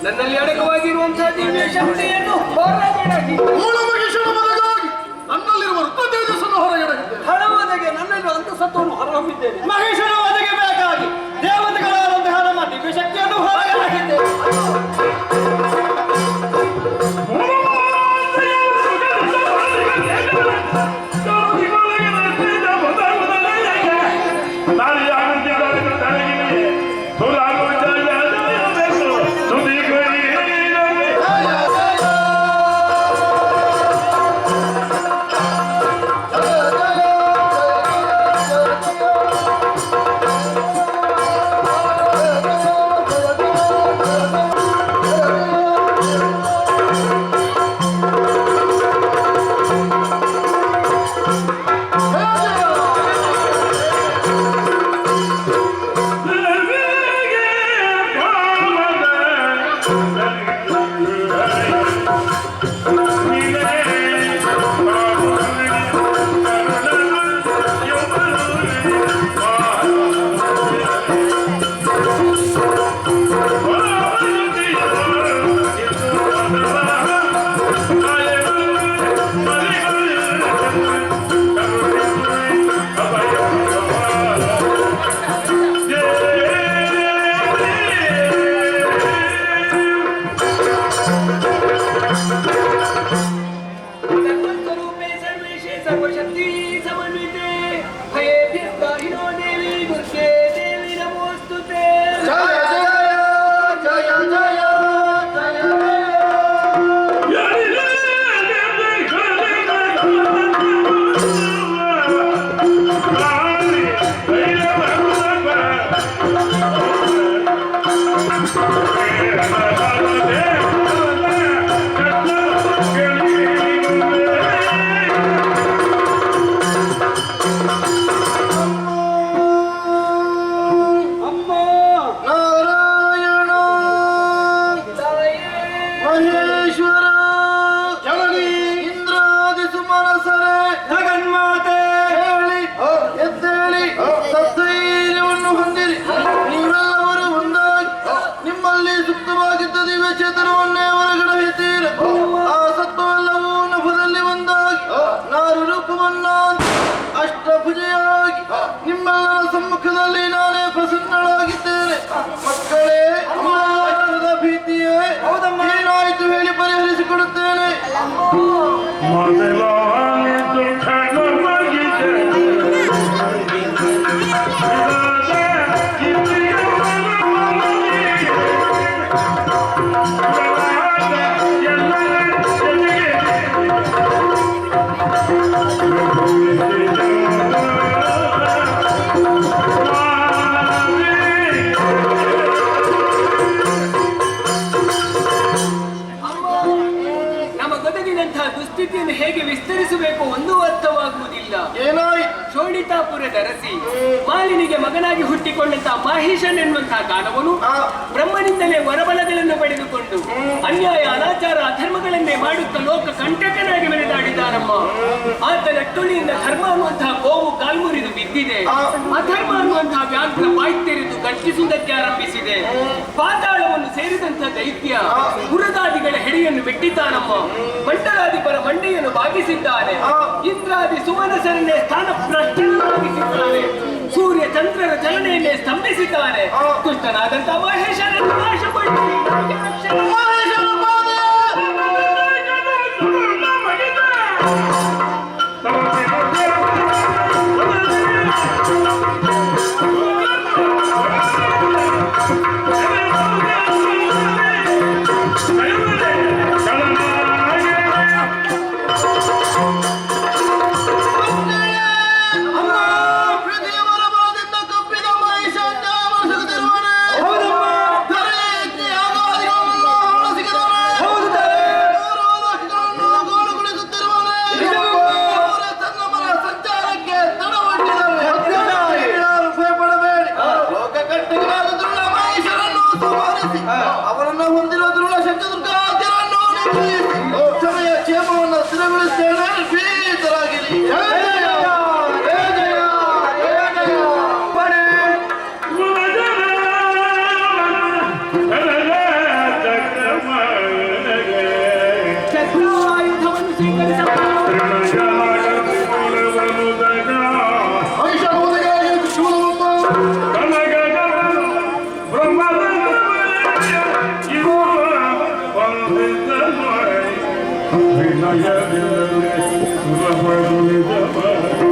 ನನ್ನಲ್ಲಿ ಅಡಕವಾಗಿರುವಂತಹ ದಿವ್ಯ ಶಕ್ತಿಯನ್ನು ಹೊರಗಡಗಿ ನನ್ನಲ್ಲಿರುವ ತೇಜಸ್ಸನ್ನು ಹೊರಗಡೆ ಹಣವದಗೆ ನನ್ನಲ್ಲಿ ಅಂತಸತ್ವವನ್ನು ಹೊರಹೊಮ್ಮಿದ್ದೇನೆ. ಮಹೇಶನ ಒದಗೆ ಬೇಕಾಗಿ ದೇವತೆಗಳಾದಂತಹ ನಮ್ಮ ದಿವ್ಯ ಶಕ್ತಿಯನ್ನು ಹೊರಗಾಕಿದ್ದೇವೆ. ನಿಮ್ಮೆಲ್ಲರ ಸಮ್ಮುಖದಲ್ಲಿ ನಾನೇ ಪ್ರಸನ್ನಳಾಗಿದ್ದೇನೆ. ಮಕ್ಕಳೇ, ಅಮ್ಮದ ಭೀತಿಯೇ ಏನಾಯಿತು ಹೇಳಿ ಪರಿಹರಿಸಿಕೊಡುತ್ತೇನೆ. ದುಸ್ಥಿತಿಯನ್ನು ಹೇಗೆ ವಿಸ್ತರಿಸಬೇಕು ಒಂದು ಅರ್ಥವಾಗುವುದಿಲ್ಲ. ಏನಾಯಿತು? ಶೋಣಿತಾಪುರದ ಅರಸಿ ಮಾಲಿನಿಗೆ ಮಗನಾಗಿ ಹುಟ್ಟಿಕೊಂಡಂತಹ ಮಹೇಶನ್ ಎನ್ನುವಂತಹ ದಾನವನು ಬ್ರಹ್ಮನಿಂದಲೇ ವರಬಲಗಳನ್ನು ಪಡೆದುಕೊಂಡು ಅನ್ಯಾಯ ಅನಾಚಾರ ಅಧರ್ಮಗಳನ್ನೇ ಮಾಡುತ್ತಾ ಲೋಕ ಕಂಟಕನಾಗಿ ಮೆರೆದಾಡಿದ್ದಾನಮ್ಮ. ಆತನ ಟುಳಿಯಿಂದ ಧರ್ಮ ಅನ್ನುವಂತಹ ಗೋವು ಕಾಲ್ಮುರಿದು ಬಿದ್ದಿದೆ. ಅಧರ್ಮ ಅನ್ನುವಂತಹ ವ್ಯಾಘ್ರ ಬಾಯ್ತೆರೆದು ಗರ್ಜಿಸುವುದಕ್ಕೆ ಆರಂಭಿಸಿದೆ. ಪಾತಾಳವನ್ನು ಸೇರಿದಂತಹ ದೈತ್ಯ ಪುರದಾದಿಗಳ ಹೆಡೆಯನ್ನು ಬಿಟ್ಟಿದ್ದಾನಮ್ಮ. ಮಂಡಲಾಧಿಪರ ಮಂಡೆಯನ್ನು ಭಾಗಿಸಿದ್ದಾನೆ. ಇಂದ್ರಾದಿ ಸುಮನಸರನ್ನೇ ಸ್ಥಾನ ಭ್ರಷ್ಟನಾಗಿಸಿದ್ದಾನೆ. ಸೂರ್ಯ ಚಂದ್ರರ ಚಲನೆಯನ್ನೇ ಸ್ತಂಭಿಸಿದ್ದಾನೆ. ದುಷ್ಟನಾದಂತಹ ಮಹೇಶನನ್ನು ನಾಶಪಡಿಸಿ ಅವರನ್ನು ಹೊಂದಿರೋ ದೃಢ ಶಂಕದುರ್ಗಾದ್ಯರನ್ನು ಸಮಯ ಕ್ಷೇಮವನ್ನು ಸ್ಥಿರಗೊಳಿಸ್ತೇನೆ. ಭೀತರಾಗಿರಿ. ಜಯ ಭಯವಿಲ್ಲದೆ ಸುರಪಡು ನಿಜವಾಗಿ